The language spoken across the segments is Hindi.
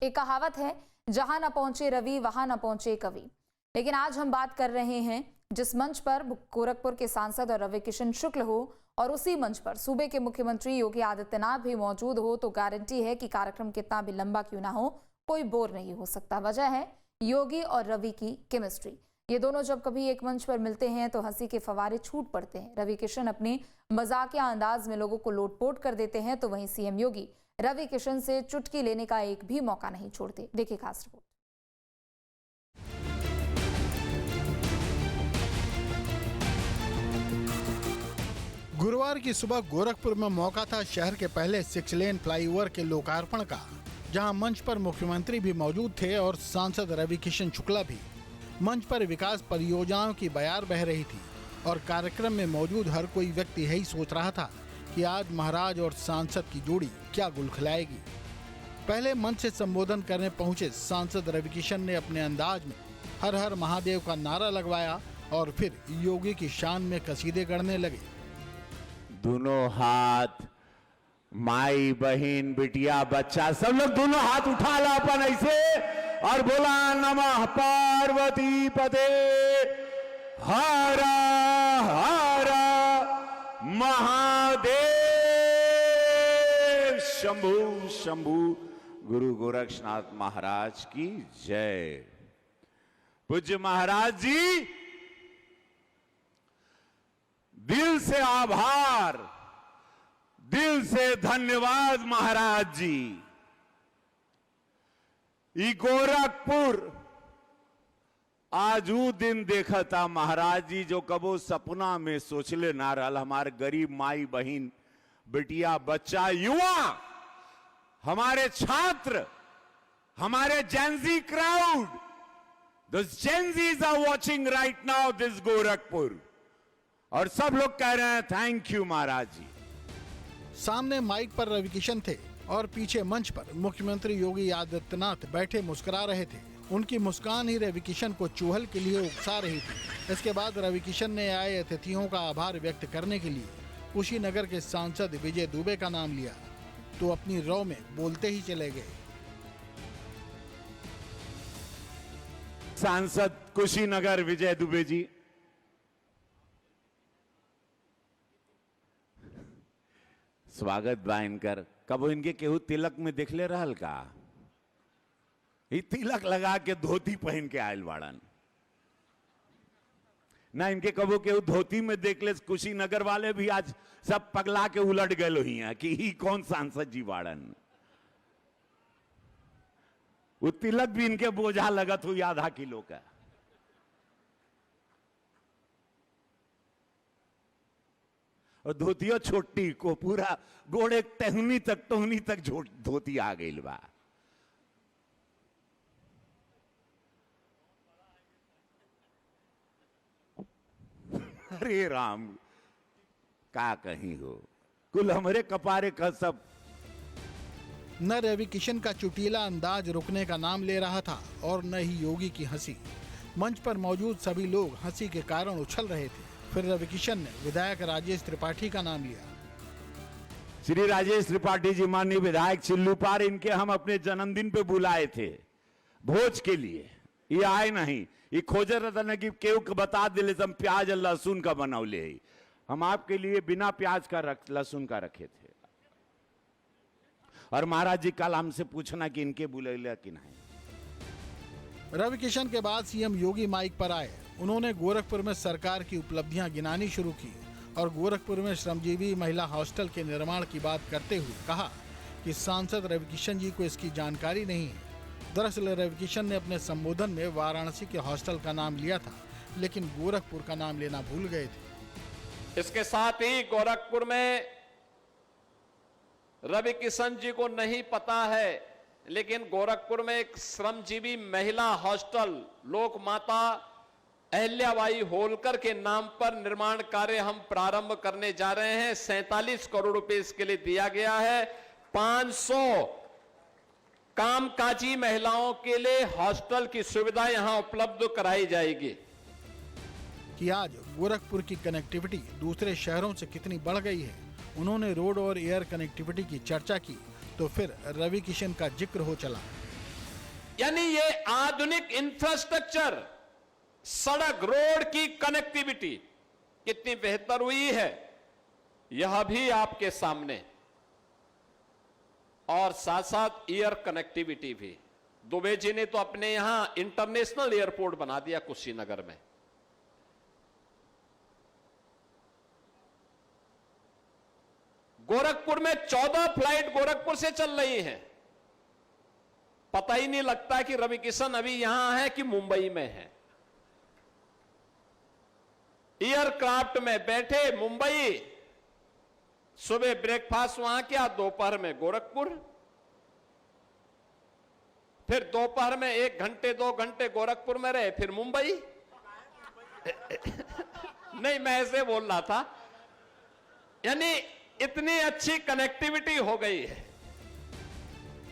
एक कहावत है, जहां न पहुंचे रवि वहां न पहुंचे कवि। लेकिन आज हम बात कर रहे हैं जिस मंच पर गोरखपुर के सांसद और रवि किशन शुक्ल हो और उसी मंच पर सूबे के मुख्यमंत्री योगी आदित्यनाथ भी मौजूद हो, तो गारंटी है कि कार्यक्रम कितना भी लंबा क्यों ना हो, कोई बोर नहीं हो सकता। वजह है योगी और रवि की केमिस्ट्री। ये दोनों जब कभी एक मंच पर मिलते हैं तो हंसी के फवारे छूट पड़ते हैं। रवि किशन अपने मजाकिया अंदाज में लोगों को लोटपोट कर देते हैं, तो वहीं सीएम योगी रवि किशन से चुटकी लेने का एक भी मौका नहीं छोड़ते। देखिए खास रिपोर्ट। गुरुवार की सुबह गोरखपुर में मौका था शहर के पहले 6 लेन फ्लाईओवर के लोकार्पण का, जहां मंच पर मुख्यमंत्री भी मौजूद थे और सांसद रवि किशन शुक्ला भी। मंच पर विकास परियोजनाओं की बयार बह रही थी और कार्यक्रम में मौजूद हर कोई व्यक्ति यही सोच रहा था कि आज महाराज और सांसद की जोड़ी क्या गुल खिलाएगी। पहले मंच से संबोधन करने पहुंचे सांसद रवि किशन ने अपने अंदाज में हर हर महादेव का नारा लगवाया और फिर योगी की शान में कसीदे गढ़ने लगे। दोनों हाथ, माई बहन बिटिया बच्चा सब लोग दोनों हाथ उठा ला अपन ऐसे और बोला नमः पार्वती पते हर हर महादेव शंभु शंभु। गुरु गोरक्षनाथ महाराज की जय। पूज्य महाराज जी, दिल से आभार, दिल से धन्यवाद महाराज जी। ई गोरखपुर आज वो दिन देखा था महाराज जी जो कबो सपना में सोचले ना रहल। हमारे गरीब माई बहन बिटिया बच्चा युवा, हमारे छात्र, हमारे Gen Z crowd, those Gen-Zs are watching right now this Gorakhpur, और सब लोग कह रहे हैं थैंक यू महाराज जी। सामने माइक पर रवि किशन थे और पीछे मंच पर मुख्यमंत्री योगी आदित्यनाथ बैठे मुस्कुरा रहे थे। उनकी मुस्कान ही रवि किशन को चूहल के लिए उकसा रही थी। इसके बाद रवि किशन ने आए अतिथियों का आभार व्यक्त करने के लिए कुशीनगर के सांसद विजय दुबे का नाम लिया, तो अपनी रौ में बोलते ही चले गए। सांसद कुशीनगर विजय दुबे जी, स्वागत बा इनकर। कब इनके केहू तिलक में देखले रहल का? ये तिलक लगा के धोती पहन के आयल बाड़न ना। इनके कबो केहू धोती में देखले कुशीनगर वाले भी आज सब पगला के उलट गए हुई हैं कि ही कौन सांसद जी बाड़न। वो तिलक भी इनके बोझा लगत हुई आधा किलो का। और धोतिया छोटी को पूरा गोड़े टहनी तक धोती आ गई बा। अरे राम, का कहीं हो, कुल हमरे कपारे का सब। न रवि किशन का चुटीला अंदाज रुकने का नाम ले रहा था और न ही योगी की हंसी। मंच पर मौजूद सभी लोग हंसी के कारण उछल रहे थे। फिर रवि किशन ने विधायक राजेश त्रिपाठी का नाम लिया। श्री राजेश त्रिपाठी जी, माननीय विधायक चिल्लूपार, इनके हम अपने जन्मदिन पे बुलाए थे भोज के लिए। ये आए नहीं, ये खोज रहा था कि केहू को बता दिले हम प्याज और लहसुन का बनौले। हम आपके लिए बिना प्याज का लहसुन का रखे थे। और महाराज जी कल हमसे पूछना कि इनके बुलेला कि नहीं। रवि किशन के बाद सीएम योगी माइक पर आए। उन्होंने गोरखपुर में सरकार की उपलब्धियां गिनानी शुरू की और गोरखपुर में श्रमजीवी महिला हॉस्टल के निर्माण की बात करते हुए कहा कि सांसद रवि किशन जी को इसकी जानकारी नहीं है। दरअसल रवि किशन ने अपने संबोधन में वाराणसी के हॉस्टल का नाम लिया था, लेकिन गोरखपुर का नाम लेना भूल गए थे। इसके साथ ही गोरखपुर में रवि किशन जी को नहीं पता है, लेकिन गोरखपुर में एक श्रमजीवी महिला हॉस्टल लोक माता अहिल्याबाई होलकर के नाम पर निर्माण कार्य हम प्रारंभ करने जा रहे हैं। 47 करोड़ रुपए इसके लिए दिया गया है। 500 कामकाजी महिलाओं के लिए हॉस्टल की सुविधा यहां उपलब्ध कराई जाएगी। कि आज गोरखपुर की कनेक्टिविटी दूसरे शहरों से कितनी बढ़ गई है। उन्होंने रोड और एयर कनेक्टिविटी की चर्चा की तो फिर रवि किशन का जिक्र हो चला। यानी ये आधुनिक इंफ्रास्ट्रक्चर, सड़क रोड की कनेक्टिविटी कितनी बेहतर हुई है, यह भी आपके सामने। और साथ साथ एयर कनेक्टिविटी भी। दुबे जी ने तो अपने यहां इंटरनेशनल एयरपोर्ट बना दिया कुशीनगर में। गोरखपुर में 14 फ्लाइट गोरखपुर से चल रही हैं। पता ही नहीं लगता कि रवि किशन अभी यहां है कि मुंबई में है। एयरक्राफ्ट में बैठे मुंबई, सुबह ब्रेकफास्ट वहां किया, दोपहर में गोरखपुर, फिर दोपहर में 1 घंटे 2 घंटे गोरखपुर में रहे, फिर मुंबई। नहीं, मैं ऐसे बोल रहा था। यानी इतनी अच्छी कनेक्टिविटी हो गई है।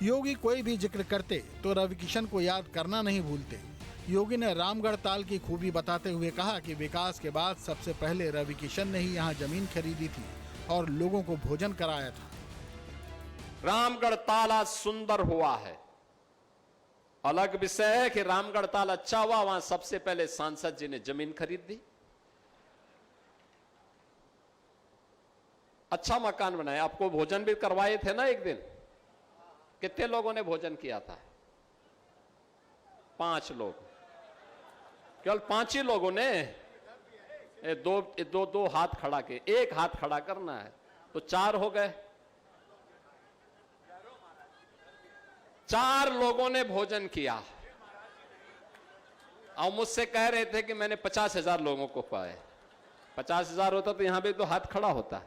योगी कोई भी जिक्र करते तो रवि किशन को याद करना नहीं भूलते। योगी ने रामगढ़ ताल की खूबी बताते हुए कहा कि विकास के बाद सबसे पहले रवि किशन ने ही यहाँ जमीन खरीदी थी और लोगों को भोजन कराया था। रामगढ़ ताल आज सुंदर हुआ है। अलग विषय है कि रामगढ़ ताल अच्छा हुआ, वहां सबसे पहले सांसद जी ने जमीन खरीद दी, अच्छा मकान बनाया, आपको भोजन भी करवाए थे ना एक दिन। कितने लोगों ने भोजन किया था? 5 लोग, केवल 5 ही लोगों ने। दो हाथ खड़ा के, 1 हाथ खड़ा करना है तो 4 हो गए। 4 लोगों ने भोजन किया और मुझसे कह रहे थे कि मैंने 50,000 लोगों को पाए। 50,000 होता तो यहां भी तो हाथ खड़ा होता।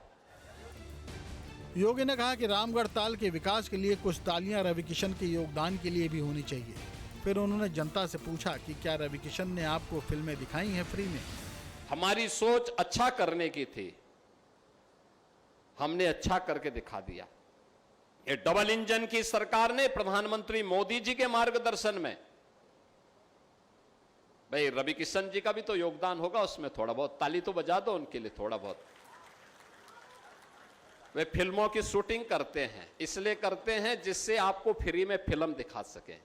योगी ने कहा कि रामगढ़ ताल के विकास के लिए कुछ तालियां रवि किशन के योगदान के लिए भी होनी चाहिए। फिर उन्होंने जनता से पूछा कि क्या रवि किशन ने आपको फिल्में दिखाई हैं फ्री में? हमारी सोच अच्छा करने की थी, हमने अच्छा करके दिखा दिया। ये डबल इंजन की सरकार ने प्रधानमंत्री मोदी जी के मार्गदर्शन में, भाई रवि किशन जी का भी तो योगदान होगा उसमें, थोड़ा बहुत ताली तो बजा दो उनके लिए थोड़ा बहुत। वे फिल्मों की शूटिंग करते हैं, इसलिए करते हैं जिससे आपको फ्री में फिल्म दिखा सके।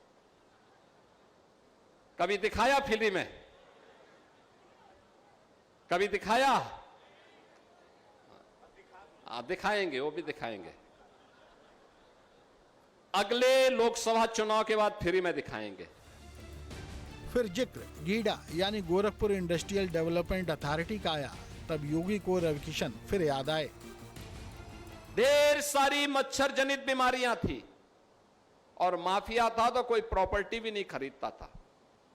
कभी दिखाया फ्री में? कभी दिखाया? दिखाएंगे, वो भी दिखाएंगे। अगले लोकसभा चुनाव के बाद फ्री में दिखाएंगे। फिर जिक्र गीडा यानी गोरखपुर इंडस्ट्रियल डेवलपमेंट अथॉरिटी का आया, तब योगी को रवि किशन फिर याद आए। ढेर सारी मच्छर जनित बीमारियां थी और माफिया था तो कोई प्रॉपर्टी भी नहीं खरीदता था।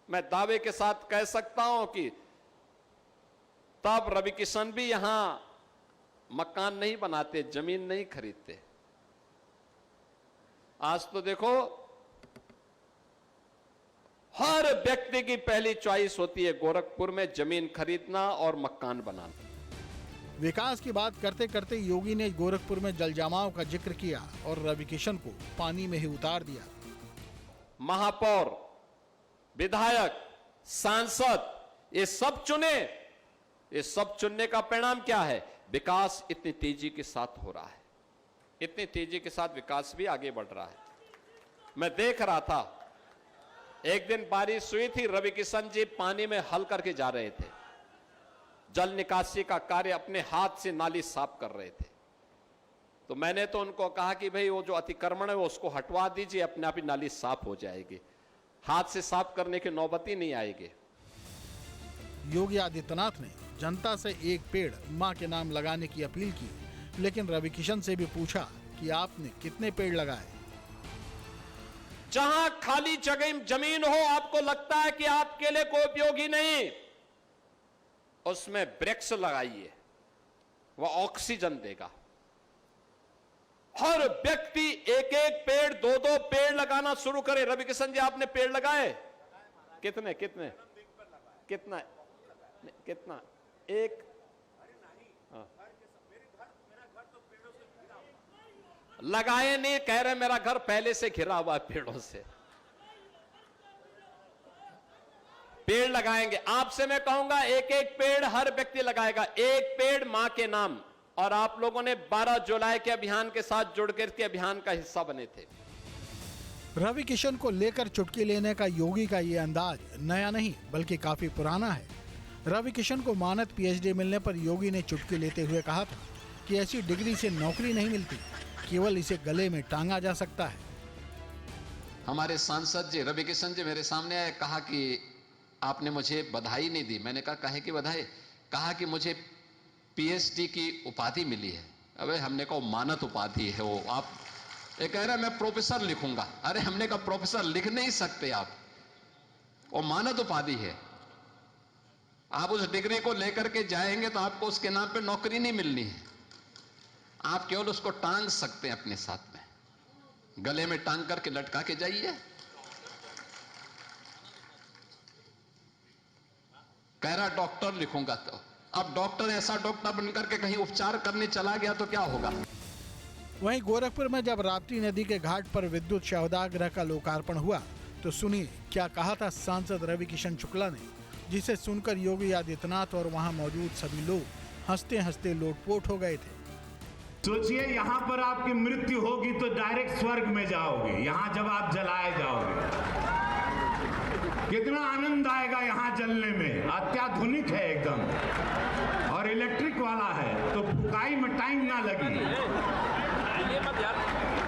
मैं दावे के साथ कह सकता हूं कि तब रवि किशन भी यहां मकान नहीं बनाते, जमीन नहीं खरीदते। आज तो देखो हर व्यक्ति की पहली चॉइस होती है गोरखपुर में जमीन खरीदना और मकान बनाना। विकास की बात करते करते योगी ने गोरखपुर में जलजमाव का जिक्र किया और रवि किशन को पानी में ही उतार दिया। महापौर, विधायक, सांसद ये सब चुने। ये सब चुनने का परिणाम क्या है? विकास इतनी तेजी के साथ हो रहा है, इतनी तेजी के साथ विकास भी आगे बढ़ रहा है। मैं देख रहा था, एक दिन बारिश हुई थी, रवि किशन जी पानी में हल करके जा रहे थे, जल निकासी का कार्य अपने हाथ से नाली साफ कर रहे थे। तो मैंने तो उनको कहा कि भाई वो जो अतिक्रमण है वो उसको हटवा दीजिए, अपने आप ही नाली साफ हो जाएगी, हाथ से साफ करने की नौबत ही नहीं आएगी। योगी आदित्यनाथ ने जनता से एक पेड़ मां के नाम लगाने की अपील की, लेकिन रवि किशन से भी पूछा कि आपने कितने पेड़ लगाए। जहां खाली जगह जमीन हो, आपको लगता है कि आपके लिए कोई उपयोगी नहीं, उसमें वृक्ष लगाइए, वह ऑक्सीजन देगा। हर व्यक्ति 1-1 पेड़ 2-2 पेड़ लगाना शुरू करे। रवि किशन जी आपने पेड़ लगाए? कितने कितने कितना कितना? 1? लगाए नहीं, कह रहे मेरा घर पहले से घिरा हुआ है पेड़ों से। पेड़ लगाएंगे। आपसे मैं कहूंगा 1-1 पेड़ हर व्यक्ति लगाएगा। 1 पेड़ मां के नाम। और आप लोगों ने 12 जुलाई के अभियान के साथ जुड़ करके अभियान का हिस्सा बने थे। रवि किशन को लेकर चुटकी लेने का योगी का ये अंदाज नया नहीं बल्कि काफी पुराना है। रवि किशन को मानद पीएचडी मिलने पर योगी ने चुटकी लेते हुए कहा था कि ऐसी डिग्री से नौकरी नहीं मिलती, केवल इसे गले में टांगा जा सकता है। हमारे सांसद जी रवि किशन जी मेरे सामने आए, कहा कि आपने मुझे बधाई नहीं दी। मैंने कहा काहे की बधाई? कहा कि मुझे पीएचडी की उपाधि मिली है। अबे हमने कहा मानद उपाधि है वो, आप ये कह रहे मैं प्रोफेसर लिखूंगा। अरे हमने कहा प्रोफेसर लिख नहीं सकते आप, वो मानद उपाधि है। आप उस डिग्री को लेकर के जाएंगे तो आपको उसके नाम पे नौकरी नहीं मिलनी है, आप केवल उसको टांग सकते हैं अपने साथ में, गले में टांग करके लटका के जाइए। कह रहा डॉक्टर लिखूंगा। तो अब डॉक्टर ऐसा डॉक्टर बनकर के कहीं उपचार करने चला गया तो क्या होगा? वहीं गोरखपुर में जब राप्ती नदी के घाट पर विद्युत शवदाह का लोकार्पण हुआ तो सुनिए क्या कहा था सांसद रवि किशन शुक्ला ने, जिसे सुनकर योगी आदित्यनाथ और वहां मौजूद सभी लोग हंसते हंसते लोटपोट हो गए थे। सोचिए यहाँ पर आपकी मृत्यु होगी तो डायरेक्ट स्वर्ग में जाओगे। यहाँ जब आप जलाए जाओगे कितना आनंद आएगा यहाँ जलने में। अत्याधुनिक है एकदम और इलेक्ट्रिक वाला है तो फुकाई में टाइम ना लगी,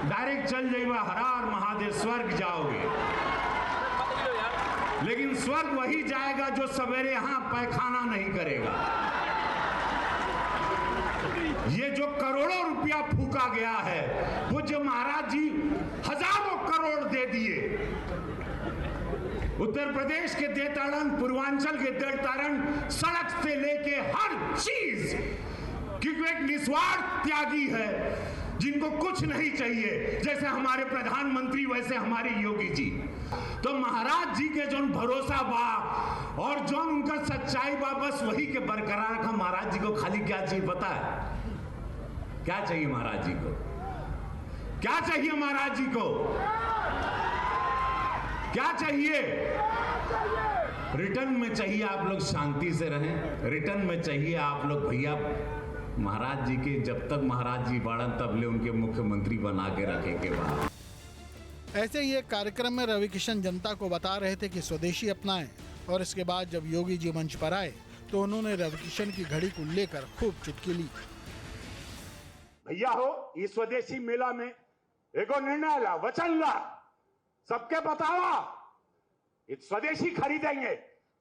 डायरेक्ट चल जाएगा, हर हर महादेव, स्वर्ग जाओगे। लेकिन स्वर्ग वही जाएगा जो सवेरे यहाँ पैखाना नहीं करेगा। ये जो करोड़ों रुपया फूका गया है वो जो महाराज जी हजारों करोड़ दे दिए, उत्तर प्रदेश के देताड़न, पूर्वांचल के देताड़न, सड़क से लेके हर चीज, क्योंकि एक निस्वार्थ त्यागी है जिनको कुछ नहीं चाहिए। जैसे हमारे प्रधानमंत्री वैसे हमारे योगी जी। तो महाराज जी के जो भरोसा बा और जो उनका सच्चाई बा, बस वही के बरकरार रखा। महाराज जी को खाली क्या चाहिए पता है? क्या चाहिए महाराज जी को? क्या चाहिए महाराज जी को? क्या चाहिए? रिटर्न में चाहिए आप लोग शांति से रहें। रिटर्न में चाहिए आप लोग भैया महाराज जी के, जब तक महाराज जी बाड़न तब ले उनके मुख्यमंत्री बना के रखेंगे बाहर। ऐसे ही एक कार्यक्रम में रवि किशन जनता को बता रहे थे कि स्वदेशी अपनाएं और इसके बाद जब योगी जी मंच पर आए तो उन्होंने रवि किशन की घड़ी को लेकर खूब चुटकी ली। भैया हो, इस स्वदेशी मेला में एगो निर्णय ला, वचन ला, सबके बतावा, स्वदेशी खरीदेंगे,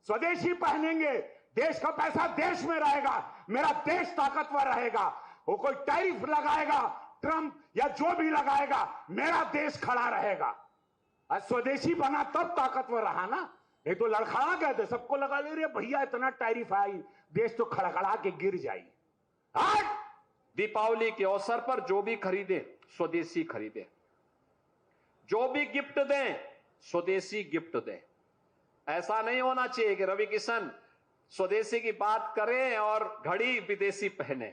स्वदेशी पहनेंगे, देश का पैसा देश में रहेगा, मेरा देश ताकतवर रहेगा। वो कोई टैरिफ लगाएगा ट्रंप या जो भी लगाएगा, मेरा देश खड़ा रहेगा। आज स्वदेशी बना तब ताकतवर रहा ना, नहीं तो लड़खड़ा गए थे, सबको लगा ले रहे भैया इतना टैरिफ आई, देश तो खड़खड़ा के गिर जाए। आज दीपावली के अवसर पर जो भी खरीदे स्वदेशी खरीदे, जो भी गिफ्ट दें स्वदेशी गिफ्ट दें। ऐसा नहीं होना चाहिए कि रवि किशन स्वदेशी की बात करें और घड़ी विदेशी पहने।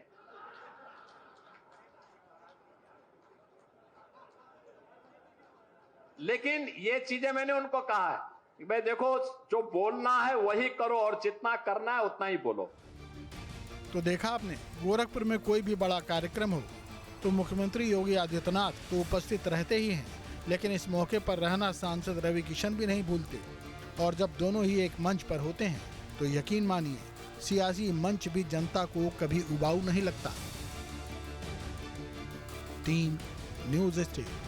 लेकिन ये चीजें मैंने उनको कहा है कि भाई देखो, जो बोलना है वही करो और जितना करना है उतना ही बोलो। तो देखा आपने, गोरखपुर में कोई भी बड़ा कार्यक्रम हो तो मुख्यमंत्री योगी आदित्यनाथ तो उपस्थित रहते ही हैं, लेकिन इस मौके पर रहना सांसद रवि किशन भी नहीं भूलते। और जब दोनों ही एक मंच पर होते हैं तो यकीन मानिए सियासी मंच भी जनता को कभी उबाऊ नहीं लगता। Team news state.